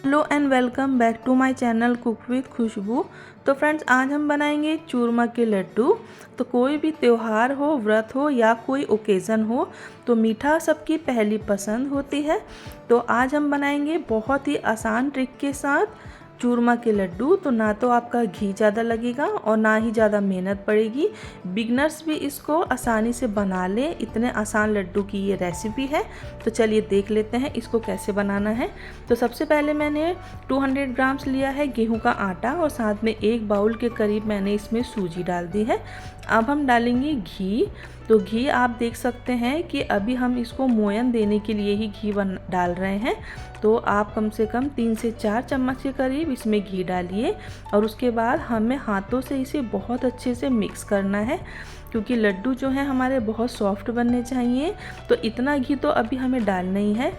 Hello and welcome back to my channel cook with Khushboo. तो friends, आज हम बनाएंगे चूरमा के लड्डू। तो कोई भी त्यौहार हो, व्रत हो या कोई ओकेज़न हो तो मीठा सबकी पहली पसंद होती है। तो आज हम बनाएंगे बहुत ही आसान ट्रिक के साथ चूरमा के लड्डू। तो ना तो आपका घी ज़्यादा लगेगा और ना ही ज़्यादा मेहनत पड़ेगी। बिगनर्स भी इसको आसानी से बना लें, इतने आसान लड्डू की ये रेसिपी है। तो चलिए देख लेते हैं इसको कैसे बनाना है। तो सबसे पहले मैंने 200 ग्राम्स लिया है गेहूं का आटा और साथ में 1 बाउल के करीब मैंने इसमें सूजी डाल दी है। अब हम डालेंगे घी। तो घी आप देख सकते हैं कि अभी हम इसको मोयन देने के लिए ही घी डाल रहे हैं। तो आप कम से कम 3 से 4 चम्मच के करीब इसमें घी डालिए और उसके बाद हमें हाथों से इसे बहुत अच्छे से मिक्स करना है, क्योंकि लड्डू जो है हमारे बहुत सॉफ्ट बनने चाहिए। तो इतना घी तो अभी हमें डालना ही है।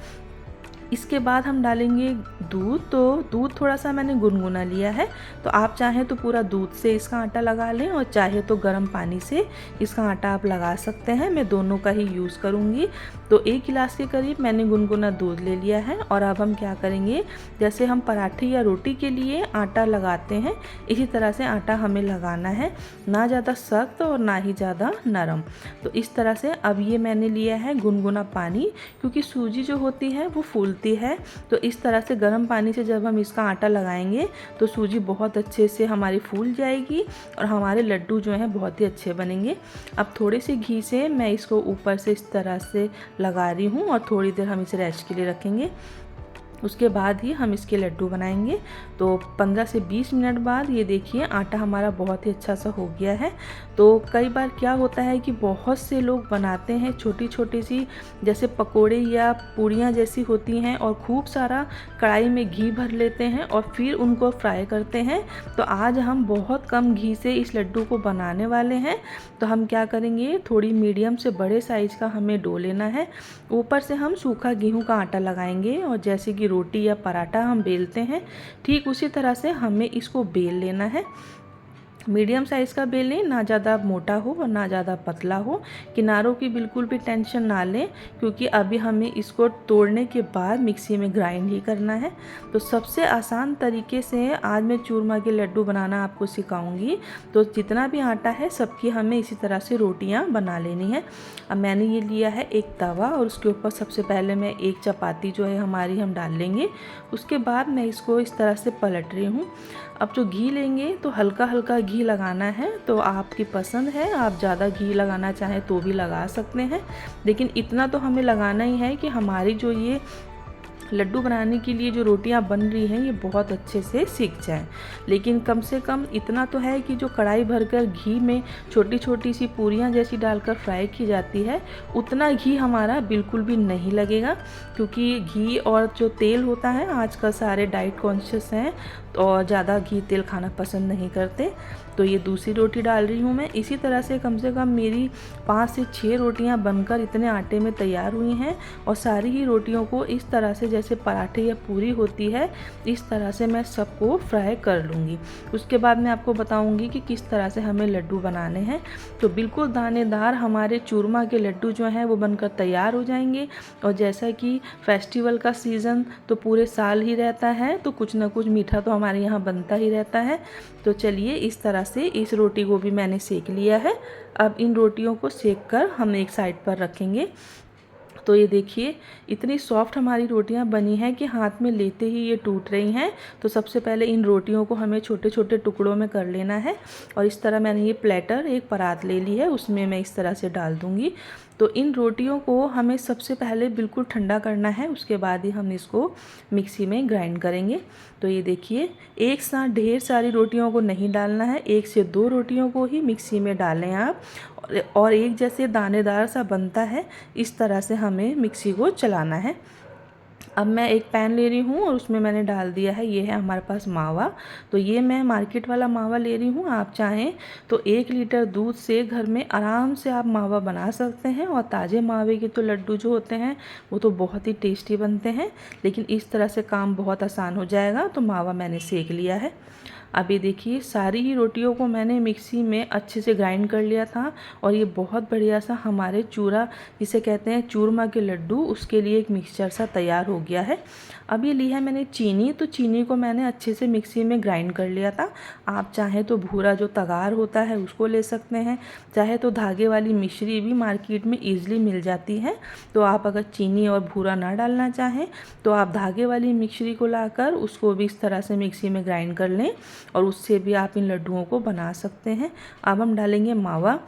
इसके बाद हम डालेंगे दूध। तो दूध थोड़ा सा मैंने गुनगुना लिया है। तो आप चाहें तो पूरा दूध से इसका आटा लगा लें और चाहे तो गर्म पानी से इसका आटा आप लगा सकते हैं। मैं दोनों का ही यूज़ करूँगी। तो 1 गिलास के करीब मैंने गुनगुना दूध ले लिया है। और अब हम क्या करेंगे, जैसे हम पराठे या रोटी के लिए आटा लगाते हैं इसी तरह से आटा हमें लगाना है, ना ज़्यादा सख्त और ना ही ज़्यादा नरम। तो इस तरह से अब ये मैंने लिया है गुनगुना पानी, क्योंकि सूजी जो होती है वो फूलती है। तो इस तरह से गर्म पानी से जब हम इसका आटा लगाएंगे तो सूजी बहुत अच्छे से हमारी फूल जाएगी और हमारे लड्डू जो हैं बहुत ही अच्छे बनेंगे। अब थोड़े से घी से मैं इसको ऊपर से इस तरह से लगा रही हूँ और थोड़ी देर हम इसे रेस्ट के लिए रखेंगे। उसके बाद ही हम इसके लड्डू बनाएंगे। तो 15 से 20 मिनट बाद ये देखिए आटा हमारा बहुत ही अच्छा सा हो गया है। तो कई बार क्या होता है कि बहुत से लोग बनाते हैं छोटी छोटी सी जैसे पकोड़े या पूड़ियाँ जैसी होती हैं और खूब सारा कढ़ाई में घी भर लेते हैं और फिर उनको फ्राई करते हैं। तो आज हम बहुत कम घी से इस लड्डू को बनाने वाले हैं। तो हम क्या करेंगे, थोड़ी मीडियम से बड़े साइज़ का हमें डो लेना है। ऊपर से हम सूखा गेहूँ का आटा लगाएंगे और जैसे कि रोटी या पराठा हम बेलते हैं ठीक उसी तरह से हमें इसको बेल लेना है। मीडियम साइज़ का बेलें, ना ज़्यादा मोटा हो और ना ज़्यादा पतला हो। किनारों की बिल्कुल भी टेंशन ना लें, क्योंकि अभी हमें इसको तोड़ने के बाद मिक्सी में ग्राइंड ही करना है। तो सबसे आसान तरीके से आज मैं चूरमा के लड्डू बनाना आपको सिखाऊंगी। तो जितना भी आटा है सबकी हमें इसी तरह से रोटियां बना लेनी है। अब मैंने ये लिया है एक तवा और उसके ऊपर सबसे पहले मैं एक चपाती जो है हमारी हम डाल लेंगे। उसके बाद मैं इसको इस तरह से पलट रही हूँ। अब जो घी लेंगे तो हल्का हल्का घी लगाना है। तो आपकी पसंद है, आप ज़्यादा घी लगाना चाहें तो भी लगा सकते हैं, लेकिन इतना तो हमें लगाना ही है कि हमारी जो ये लड्डू बनाने के लिए जो रोटियां बन रही हैं ये बहुत अच्छे से सीख जाएं। लेकिन कम से कम इतना तो है कि जो कढ़ाई भरकर घी में छोटी छोटी सी पूरियां जैसी डालकर फ्राई की जाती है उतना घी हमारा बिल्कुल भी नहीं लगेगा, क्योंकि घी और जो तेल होता है आजकल सारे डाइट कॉन्शियस हैं और ज़्यादा घी तेल खाना पसंद नहीं करते। तो ये दूसरी रोटी डाल रही हूँ मैं। इसी तरह से कम मेरी 5 से 6 रोटियाँ बनकर इतने आटे में तैयार हुई हैं और सारी ही रोटियों को इस तरह से जैसे पराठे या पूरी होती है इस तरह से मैं सबको फ्राई कर लूँगी। उसके बाद मैं आपको बताऊँगी कि किस तरह से हमें लड्डू बनाने हैं। तो बिल्कुल दानेदार हमारे चूरमा के लड्डू जो हैं वो बनकर तैयार हो जाएंगे। और जैसा कि फेस्टिवल का सीज़न तो पूरे साल ही रहता है, तो कुछ ना कुछ मीठा तो हमारे यहाँ बनता ही रहता है। तो चलिए इस तरह से इस रोटी को भी मैंने सेक लिया है। अब इन रोटियों को सेक कर हम एक साइड पर रखेंगे। तो ये देखिए इतनी सॉफ्ट हमारी रोटियां बनी हैं कि हाथ में लेते ही ये टूट रही हैं। तो सबसे पहले इन रोटियों को हमें छोटे छोटे टुकड़ों में कर लेना है। और इस तरह मैंने ये प्लेटर एक परात ले ली है, उसमें मैं इस तरह से डाल दूँगी। तो इन रोटियों को हमें सबसे पहले बिल्कुल ठंडा करना है, उसके बाद ही हम इसको मिक्सी में ग्राइंड करेंगे। तो ये देखिए एक साथ ढेर सारी रोटियों को नहीं डालना है, 1 से 2 रोटियों को ही मिक्सी में डालें आप। और एक जैसे दानेदार सा बनता है इस तरह से हमें मिक्सी को चलाना है। अब मैं एक पैन ले रही हूँ और उसमें मैंने डाल दिया है, ये है हमारे पास मावा। तो ये मैं मार्केट वाला मावा ले रही हूँ। आप चाहें तो 1 लीटर दूध से घर में आराम से आप मावा बना सकते हैं। और ताज़े मावे के तो लड्डू जो होते हैं वो तो बहुत ही टेस्टी बनते हैं, लेकिन इस तरह से काम बहुत आसान हो जाएगा। तो मावा मैंने सेक लिया है। अभी देखिए सारी ही रोटियों को मैंने मिक्सी में अच्छे से ग्राइंड कर लिया था और ये बहुत बढ़िया सा हमारे चूरा जिसे कहते हैं चूरमा के लड्डू, उसके लिए एक मिक्सचर सा तैयार हो गया है। अब ये ली है मैंने चीनी, तो चीनी को मैंने अच्छे से मिक्सी में ग्राइंड कर लिया था। आप चाहें तो भूरा जो तगार होता है उसको ले सकते हैं, चाहे तो धागे वाली मिश्री भी मार्केट में ईजिली मिल जाती है। तो आप अगर चीनी और भूरा ना डालना चाहें तो आप धागे वाली मिश्री को लाकर उसको भी इस तरह से मिक्सी में ग्राइंड कर लें और उससे भी आप इन लड्डुओं को बना सकते हैं। अब हम डालेंगे मावा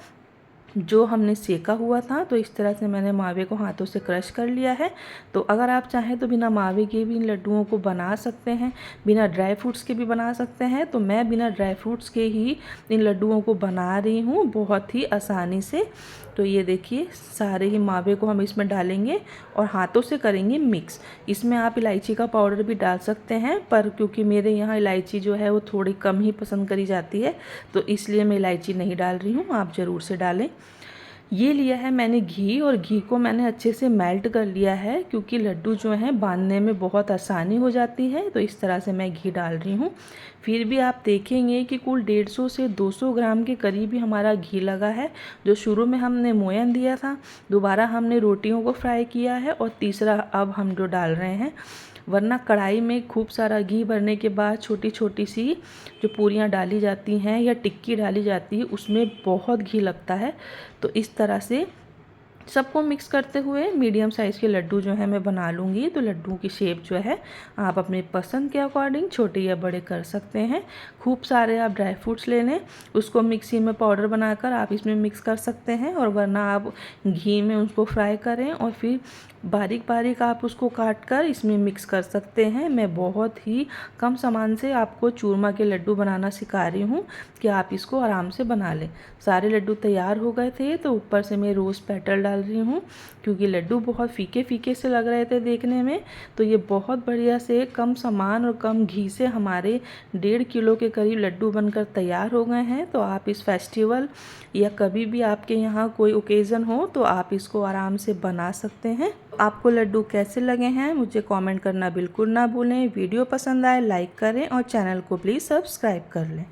जो हमने सेका हुआ था, तो इस तरह से मैंने मावे को हाथों से क्रश कर लिया है। तो अगर आप चाहें तो बिना मावे के भी इन लड्डुओं को बना सकते हैं, बिना ड्राई फ्रूट्स के भी बना सकते हैं। तो मैं बिना ड्राई फ्रूट्स के ही इन लड्डुओं को बना रही हूँ बहुत ही आसानी से। तो ये देखिए सारे ही मावे को हम इसमें डालेंगे और हाथों से करेंगे मिक्स। इसमें आप इलायची का पाउडर भी डाल सकते हैं, पर क्योंकि मेरे यहाँ इलायची जो है वो थोड़ी कम ही पसंद करी जाती है तो इसलिए मैं इलायची नहीं डाल रही हूँ, आप ज़रूर से डालें। ये लिया है मैंने घी और घी को मैंने अच्छे से मेल्ट कर लिया है क्योंकि लड्डू जो हैं बांधने में बहुत आसानी हो जाती है। तो इस तरह से मैं घी डाल रही हूँ। फिर भी आप देखेंगे कि कुल 150 से 200 ग्राम के करीब ही हमारा घी लगा है। जो शुरू में हमने मोयन दिया था, दोबारा हमने रोटियों को फ्राई किया है और तीसरा अब हम जो डाल रहे हैं। वरना कढ़ाई में खूब सारा घी भरने के बाद छोटी छोटी सी जो पूरियाँ डाली जाती हैं या टिक्की डाली जाती है उसमें बहुत घी लगता है। तो इस तरह से सबको मिक्स करते हुए मीडियम साइज़ के लड्डू जो है मैं बना लूँगी। तो लड्डू की शेप जो है आप अपने पसंद के अकॉर्डिंग छोटे या बड़े कर सकते हैं। खूब सारे आप ड्राई फ्रूट्स ले लें, उसको मिक्सी में पाउडर बनाकर आप इसमें मिक्स कर सकते हैं और वरना आप घी में उसको फ्राई करें और फिर बारीक बारीक आप उसको काट कर इसमें मिक्स कर सकते हैं। मैं बहुत ही कम सामान से आपको चूरमा के लड्डू बनाना सिखा रही हूँ कि आप इसको आराम से बना लें। सारे लड्डू तैयार हो गए थे तो ऊपर से मैं रोज़ पेटल डाल रही हूँ क्योंकि लड्डू बहुत फीके फीके से लग रहे थे देखने में। तो ये बहुत बढ़िया से कम सामान और कम घी से हमारे 1.5 किलो के करीब लड्डू बनकर तैयार हो गए हैं। तो आप इस फेस्टिवल या कभी भी आपके यहाँ कोई ओकेज़न हो तो आप इसको आराम से बना सकते हैं। आपको लड्डू कैसे लगे हैं मुझे कमेंट करना बिल्कुल ना भूलें। वीडियो पसंद आए लाइक करें और चैनल को प्लीज़ सब्सक्राइब कर लें।